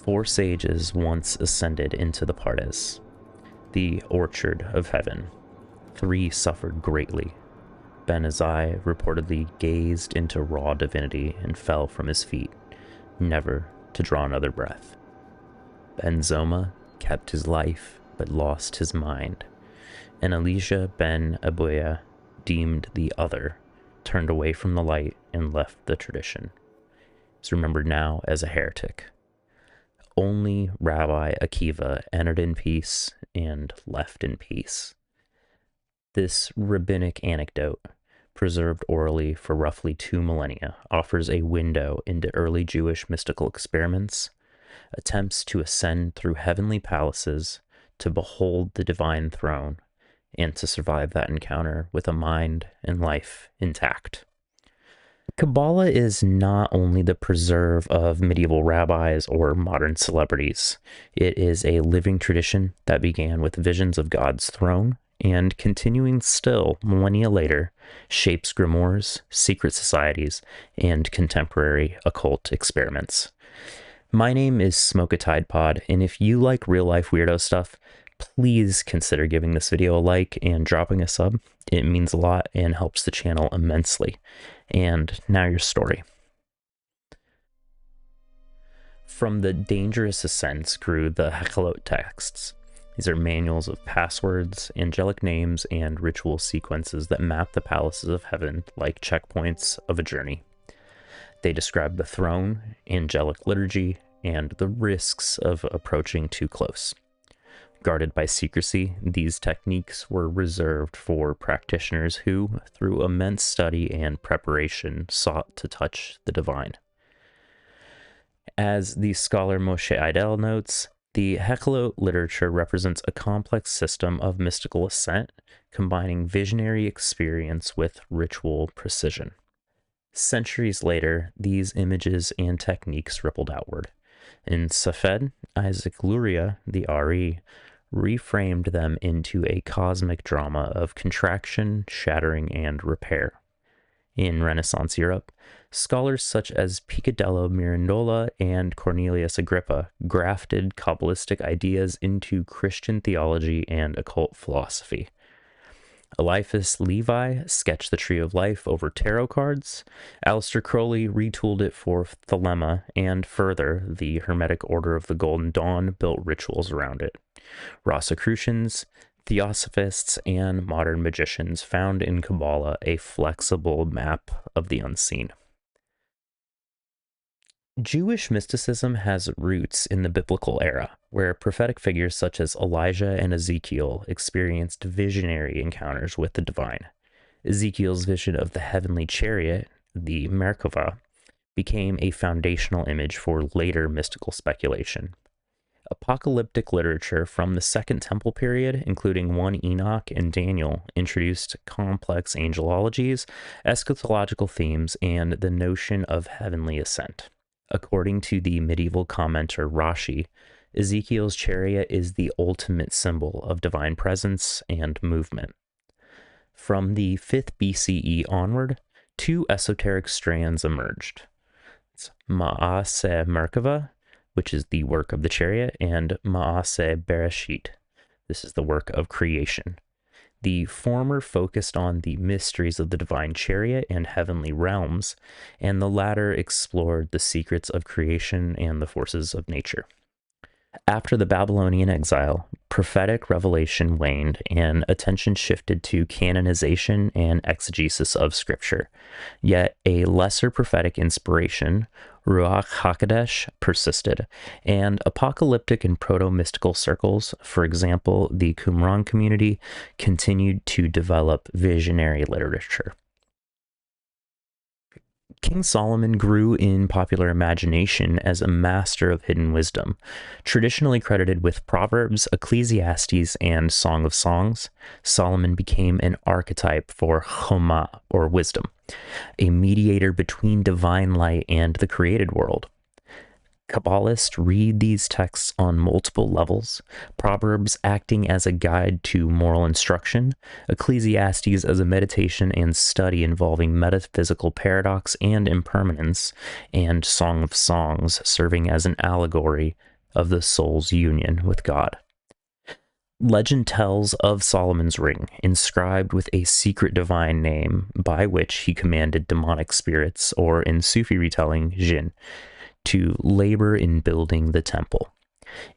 4 sages once ascended into the Pardes, the orchard of heaven. 3 suffered greatly. Ben Azai reportedly gazed into raw divinity and fell from his feet, never to draw another breath. Ben Zoma kept his life but lost his mind, and Elisha ben Abuya, deemed the other, turned away from the light and left the tradition. He's remembered now as a heretic. Only Rabbi Akiva entered in peace and left in peace. This rabbinic anecdote, preserved orally for roughly 2 millennia, offers a window into early Jewish mystical experiments, attempts to ascend through heavenly palaces, to behold the divine throne, and to survive that encounter with a mind and life intact. Kabbalah is not only the preserve of medieval rabbis or modern celebrities. It is a living tradition that began with visions of God's throne and, continuing still millennia later, shapes grimoires, secret societies, and contemporary occult experiments. My name is Smoke a Tide Pod, and if you like real-life weirdo stuff, please consider giving this video a like and dropping a sub. It means a lot and helps the channel immensely. And now your story. From the dangerous ascents grew the Hekhalot texts. These are manuals of passwords, angelic names, and ritual sequences that map the palaces of heaven like checkpoints of a journey. They describe the throne, angelic liturgy, and the risks of approaching too close. Guarded by secrecy, these techniques were reserved for practitioners who, through immense study and preparation, sought to touch the divine. As the scholar Moshe Idel notes, the Hekhalot literature represents a complex system of mystical ascent, combining visionary experience with ritual precision. Centuries later, these images and techniques rippled outward. In Safed, Isaac Luria, the RE, reframed them into a cosmic drama of contraction, shattering, and repair. In Renaissance Europe, scholars such as Picadello Mirandola and Cornelius Agrippa grafted Kabbalistic ideas into Christian theology and occult philosophy. Eliphas Levi sketched the Tree of Life over tarot cards. Aleister Crowley retooled it for thelema, and further, the Hermetic Order of the Golden Dawn built rituals around it. Rosicrucians, Theosophists, and modern magicians found in Kabbalah a flexible map of the unseen. Jewish mysticism has roots in the biblical era, where prophetic figures such as Elijah and Ezekiel experienced visionary encounters with the divine. Ezekiel's vision of the heavenly chariot, the Merkava, became a foundational image for later mystical speculation. Apocalyptic literature from the Second Temple period, including 1 Enoch and Daniel, introduced complex angelologies, eschatological themes, and the notion of heavenly ascent. According to the medieval commenter Rashi, Ezekiel's chariot is the ultimate symbol of divine presence and movement. From the 5th BCE onward, 2 esoteric strands emerged. It's Ma'aseh Merkava, which is the work of the chariot, and Ma'aseh Bereshit. This is the work of creation. The former focused on the mysteries of the divine chariot and heavenly realms, and the latter explored the secrets of creation and the forces of nature. After the Babylonian exile, prophetic revelation waned and attention shifted to canonization and exegesis of scripture. Yet a lesser prophetic inspiration, Ruach HaKodesh, persisted, and apocalyptic and proto-mystical circles, for example, the Qumran community, continued to develop visionary literature. King Solomon grew in popular imagination as a master of hidden wisdom. Traditionally credited with Proverbs, Ecclesiastes, and Song of Songs, Solomon became an archetype for Choma, or wisdom, a mediator between divine light and the created world. Kabbalists read these texts on multiple levels, Proverbs acting as a guide to moral instruction, Ecclesiastes as a meditation and study involving metaphysical paradox and impermanence, and Song of Songs serving as an allegory of the soul's union with God. Legend tells of Solomon's ring, inscribed with a secret divine name by which he commanded demonic spirits, or in Sufi retelling, jinn, to labor in building the temple.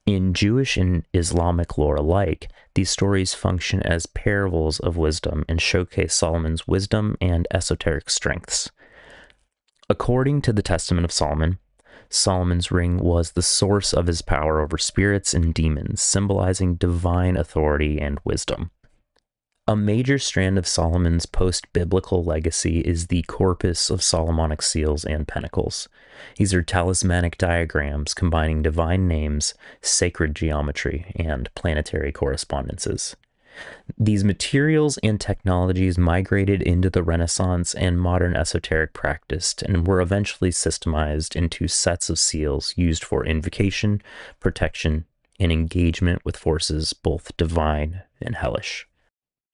In Jewish and Islamic lore alike, these stories function as parables of wisdom and showcase Solomon's wisdom and esoteric strengths. According to the Testament of Solomon, Solomon's ring was the source of his power over spirits and demons, symbolizing divine authority and wisdom. A major strand of Solomon's post-biblical legacy is the corpus of Solomonic seals and pinnacles. These are talismanic diagrams combining divine names, sacred geometry, and planetary correspondences. These materials and technologies migrated into the Renaissance and modern esoteric practice and were eventually systemized into sets of seals used for invocation, protection, and engagement with forces both divine and hellish.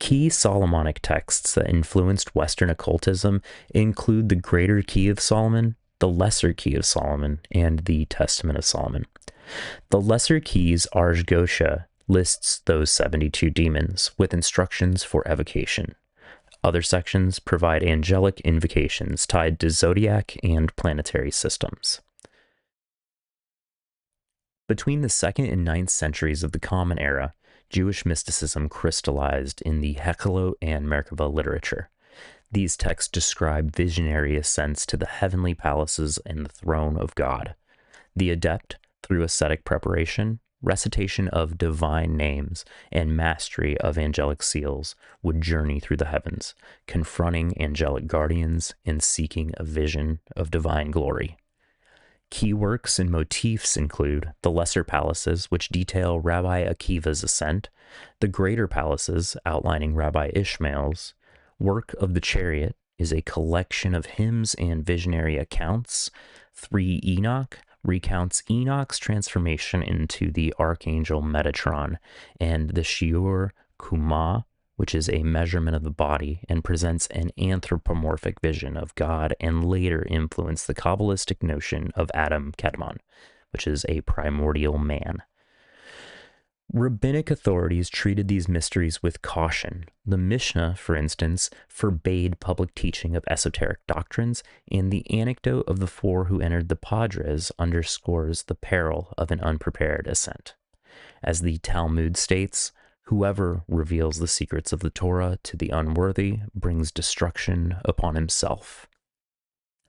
Key Solomonic texts that influenced Western occultism include the Greater Key of Solomon, the Lesser Key of Solomon, and the Testament of Solomon. The Lesser Key's Arj Gosha lists those 72 demons with instructions for evocation. Other sections provide angelic invocations tied to zodiac and planetary systems. Between the 2nd and 9th centuries of the Common Era, Jewish mysticism crystallized in the Hekelo and Merkava literature. These texts describe visionary ascents to the heavenly palaces and the throne of God. The adept, through ascetic preparation, recitation of divine names, and mastery of angelic seals, would journey through the heavens, confronting angelic guardians and seeking a vision of divine glory. Key works and motifs include the Lesser Palaces, which detail Rabbi Akiva's ascent, the Greater Palaces, outlining Rabbi Ishmael's. Work of the Chariot is a collection of hymns and visionary accounts. 3 Enoch recounts Enoch's transformation into the archangel Metatron, and the Shiur Kumah, which is a measurement of the body and presents an anthropomorphic vision of God, and later influenced the Kabbalistic notion of Adam Kedmon, which is a primordial man. Rabbinic authorities treated these mysteries with caution. The Mishnah, for instance, forbade public teaching of esoteric doctrines, and the anecdote of the 4 who entered the Padres underscores the peril of an unprepared ascent. As the Talmud states, whoever reveals the secrets of the Torah to the unworthy brings destruction upon himself.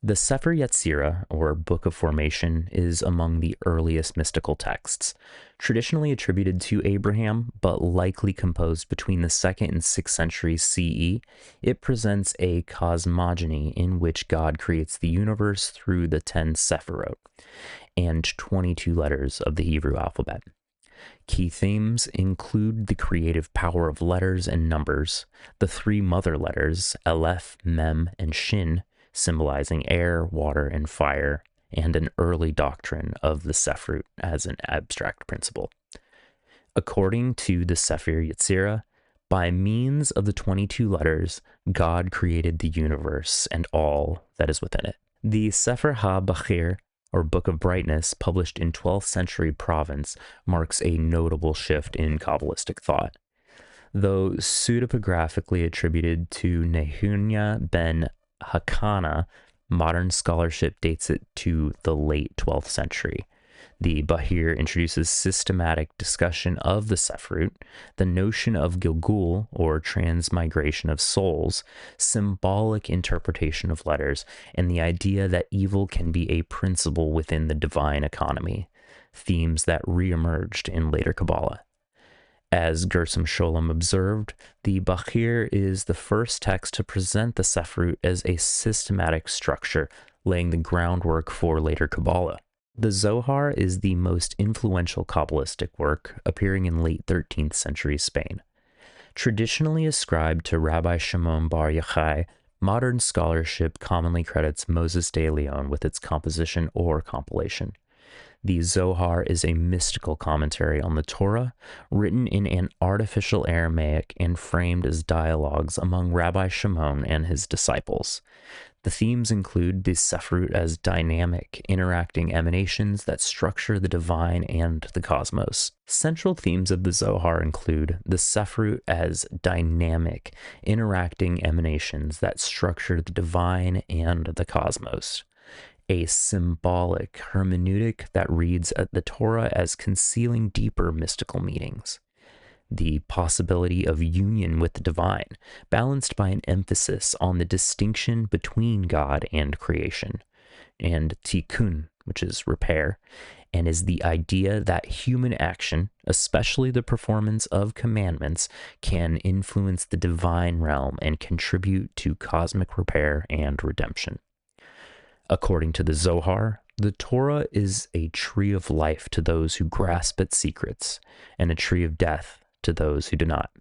The Sefer Yetzirah, or Book of Formation, is among the earliest mystical texts, traditionally attributed to Abraham, but likely composed between the 2nd and 6th centuries CE. It presents a cosmogony in which God creates the universe through the 10 Sephirot and 22 letters of the Hebrew alphabet. Key themes include the creative power of letters and numbers, the 3 mother letters, Aleph, Mem, and Shin, symbolizing air, water, and fire, and an early doctrine of the Sephirot as an abstract principle. According to the Sefer Yetzirah, by means of the 22 letters, God created the universe and all that is within it. The Sefer HaBachir, or Book of Brightness, published in 12th century Provence, marks a notable shift in Kabbalistic thought. Though pseudepigraphically attributed to Nehunya ben Hakana, modern scholarship dates it to the late 12th century. The Bahir introduces systematic discussion of the Sephirot, the notion of Gilgul, or transmigration of souls, symbolic interpretation of letters, and the idea that evil can be a principle within the divine economy, themes that reemerged in later Kabbalah. As Gershom Scholem observed, the Bahir is the first text to present the Sephirot as a systematic structure, laying the groundwork for later Kabbalah. The Zohar is the most influential Kabbalistic work, appearing in late 13th century Spain. Traditionally ascribed to Rabbi Shimon Bar Yochai, modern scholarship commonly credits Moses de Leon with its composition or compilation. The Zohar is a mystical commentary on the Torah, written in an artificial Aramaic and framed as dialogues among Rabbi Shimon and his disciples. The themes include the Sephirot as dynamic, interacting emanations that structure the divine and the cosmos. Central themes of the Zohar include the Sephirot as dynamic, interacting emanations that structure the divine and the cosmos. A symbolic hermeneutic that reads at the Torah as concealing deeper mystical meanings. The possibility of union with the divine, balanced by an emphasis on the distinction between God and creation, and tikkun, which is repair, and is the idea that human action, especially the performance of commandments, can influence the divine realm and contribute to cosmic repair and redemption. According to the Zohar, the Torah is a tree of life to those who grasp its secrets, and a tree of death to those who do not.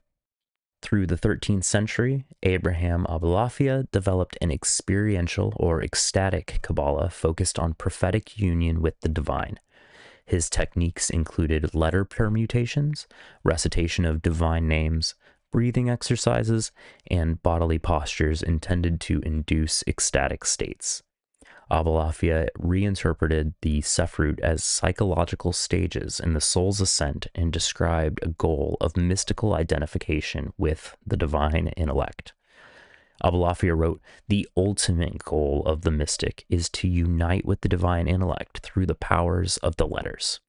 Through the 13th century, Abraham Abulafia developed an experiential or ecstatic Kabbalah focused on prophetic union with the divine. His techniques included letter permutations, recitation of divine names, breathing exercises, and bodily postures intended to induce ecstatic states. Abulafia reinterpreted the Sephirot as psychological stages in the soul's ascent and described a goal of mystical identification with the divine intellect. Abulafia wrote, "The ultimate goal of the mystic is to unite with the divine intellect through the powers of the letters."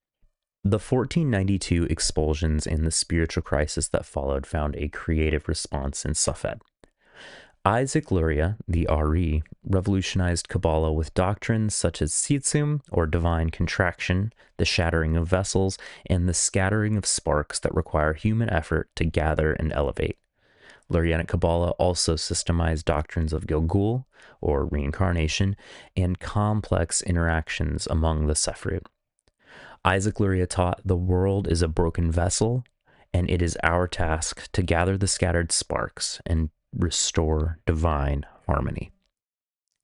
The 1492 expulsions and the spiritual crisis that followed found a creative response in Safed. Isaac Luria, the Ari, revolutionized Kabbalah with doctrines such as Tzimtzum, or divine contraction, the shattering of vessels, and the scattering of sparks that require human effort to gather and elevate. Lurianic Kabbalah also systemized doctrines of Gilgul, or reincarnation, and complex interactions among the Sephirot. Isaac Luria taught the world is a broken vessel, and it is our task to gather the scattered sparks and restore divine harmony.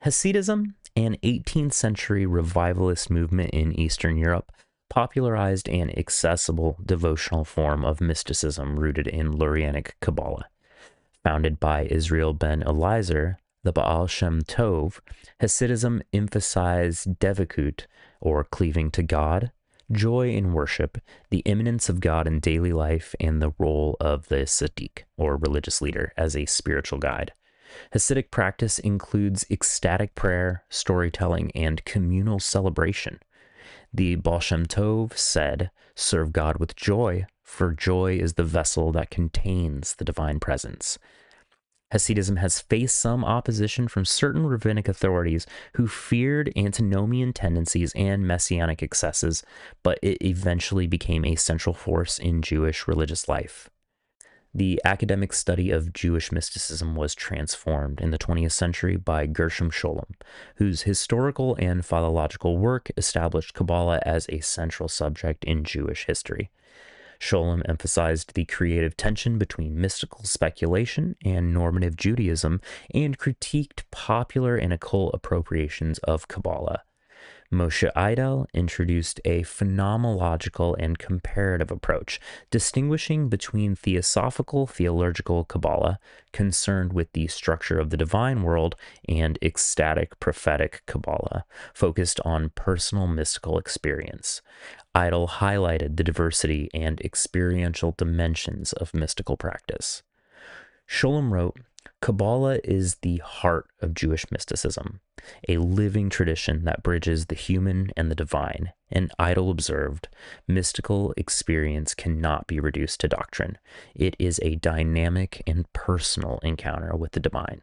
Hasidism, an 18th century revivalist movement in Eastern Europe, popularized an accessible devotional form of mysticism rooted in Lurianic Kabbalah. Founded by Israel ben Eliezer, the Baal Shem Tov, Hasidism emphasized devekut, or cleaving to God, joy in worship, the immanence of God in daily life, and the role of the tzaddik, or religious leader, as a spiritual guide. Hasidic practice includes ecstatic prayer, storytelling, and communal celebration. The Baal Shem Tov said, "Serve God with joy, for joy is the vessel that contains the divine presence." Hasidism has faced some opposition from certain rabbinic authorities who feared antinomian tendencies and messianic excesses, but it eventually became a central force in Jewish religious life. The academic study of Jewish mysticism was transformed in the 20th century by Gershom Scholem, whose historical and philological work established Kabbalah as a central subject in Jewish history. Scholem emphasized the creative tension between mystical speculation and normative Judaism and critiqued popular and occult appropriations of Kabbalah. Moshe Idel introduced a phenomenological and comparative approach, distinguishing between theosophical theological Kabbalah, concerned with the structure of the divine world, and ecstatic prophetic Kabbalah, focused on personal mystical experience. Idel highlighted the diversity and experiential dimensions of mystical practice. Scholem wrote, "Kabbalah is the heart of Jewish mysticism, a living tradition that bridges the human and the divine." And Idel observed, "Mystical experience cannot be reduced to doctrine. It is a dynamic and personal encounter with the divine."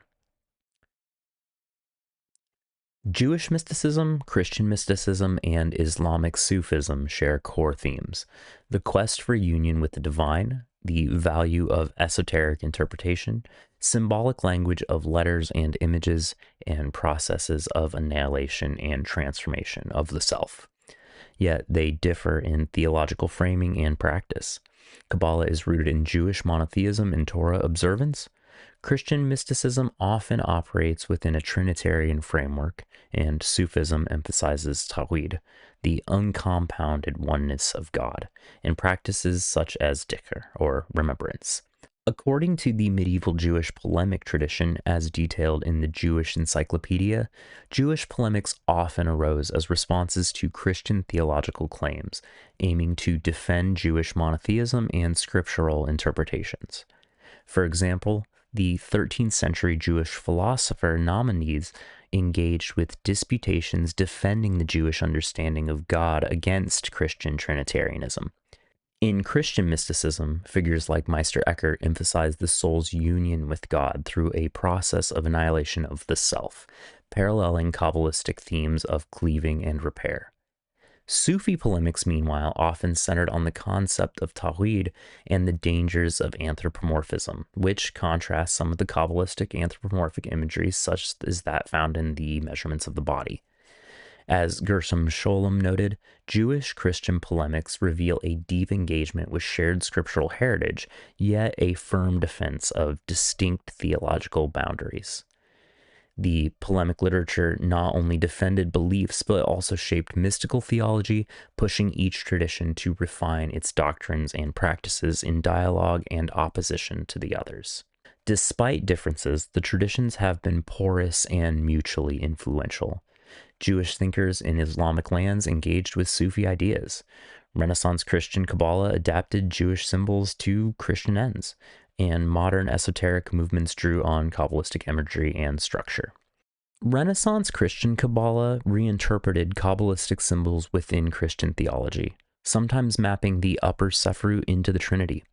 Jewish mysticism, Christian mysticism, and Islamic Sufism share core themes: the quest for union with the divine, the value of esoteric interpretation, symbolic language of letters and images, and processes of annihilation and transformation of the self. Yet they differ in theological framing and practice. Kabbalah is rooted in Jewish monotheism and Torah observance. Christian mysticism often operates within a Trinitarian framework, and Sufism emphasizes Tawhid, the uncompounded oneness of God, in practices such as dhikr, or remembrance. According to the medieval Jewish polemic tradition, as detailed in the Jewish Encyclopedia, Jewish polemics often arose as responses to Christian theological claims, aiming to defend Jewish monotheism and scriptural interpretations. For example, the 13th century Jewish philosopher Maimonides engaged with disputations defending the Jewish understanding of God against Christian Trinitarianism. In Christian mysticism, figures like Meister Eckhart emphasize the soul's union with God through a process of annihilation of the self, paralleling Kabbalistic themes of cleaving and repair. Sufi polemics, meanwhile, often centered on the concept of tawhid and the dangers of anthropomorphism, which contrasts some of the Kabbalistic anthropomorphic imagery, such as that found in the measurements of the body. As Gershom Scholem noted, Jewish Christian polemics reveal a deep engagement with shared scriptural heritage, yet a firm defense of distinct theological boundaries. The polemic literature not only defended beliefs, but also shaped mystical theology, pushing each tradition to refine its doctrines and practices in dialogue and opposition to the others. Despite differences, the traditions have been porous and mutually influential. Jewish thinkers in Islamic lands engaged with Sufi ideas. Renaissance Christian Kabbalah adapted Jewish symbols to Christian ends, and modern esoteric movements drew on Kabbalistic imagery and structure. Renaissance Christian Kabbalah reinterpreted Kabbalistic symbols within Christian theology, sometimes mapping the upper Sephiroth into the Trinity.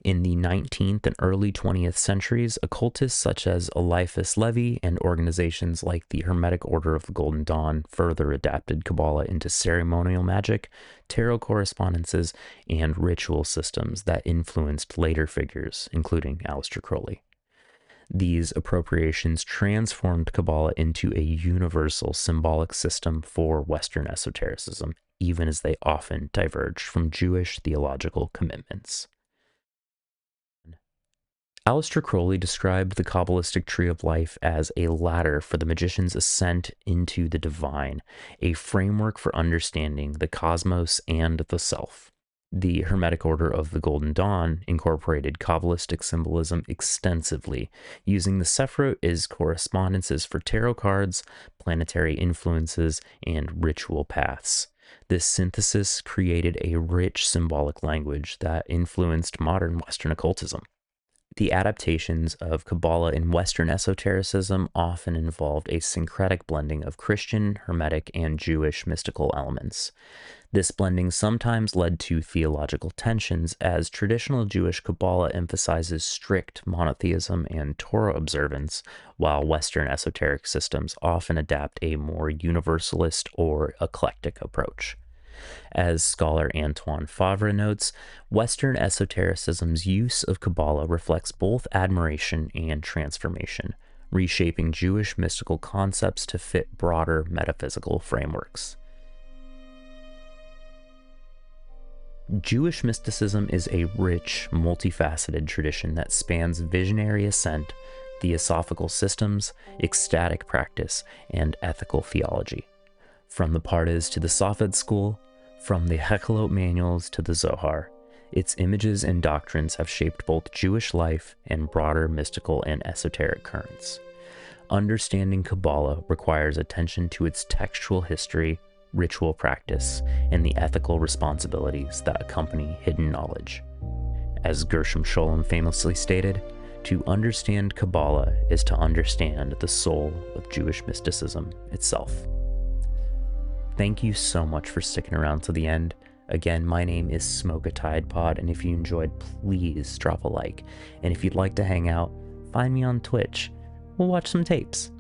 In the 19th and early 20th centuries, occultists such as Eliphas Levi and organizations like the Hermetic Order of the Golden Dawn further adapted Kabbalah into ceremonial magic, tarot correspondences, and ritual systems that influenced later figures, including Aleister Crowley. These appropriations transformed Kabbalah into a universal symbolic system for Western esotericism, even as they often diverged from Jewish theological commitments. Aleister Crowley described the Kabbalistic tree of life as a ladder for the magician's ascent into the divine, a framework for understanding the cosmos and the self. The Hermetic Order of the Golden Dawn incorporated Kabbalistic symbolism extensively, using the Sephiroth as correspondences for tarot cards, planetary influences, and ritual paths. This synthesis created a rich symbolic language that influenced modern Western occultism. The adaptations of Kabbalah in Western esotericism often involved a syncretic blending of Christian, Hermetic, and Jewish mystical elements. This blending sometimes led to theological tensions, as traditional Jewish Kabbalah emphasizes strict monotheism and Torah observance, while Western esoteric systems often adapt a more universalist or eclectic approach. As scholar Antoine Favre notes, Western esotericism's use of Kabbalah reflects both admiration and transformation, reshaping Jewish mystical concepts to fit broader metaphysical frameworks. Jewish mysticism is a rich, multifaceted tradition that spans visionary ascent, theosophical systems, ecstatic practice, and ethical theology. From the Pardes to the Safed school, from the Hekhelot manuals to the Zohar, its images and doctrines have shaped both Jewish life and broader mystical and esoteric currents. Understanding Kabbalah requires attention to its textual history, ritual practice, and the ethical responsibilities that accompany hidden knowledge. As Gershom Scholem famously stated, to understand Kabbalah is to understand the soul of Jewish mysticism itself. Thank you so much for sticking around to the end. Again, my name is Smoke a Tide Pod, and if you enjoyed, please drop a like. And if you'd like to hang out, find me on Twitch. We'll watch some tapes.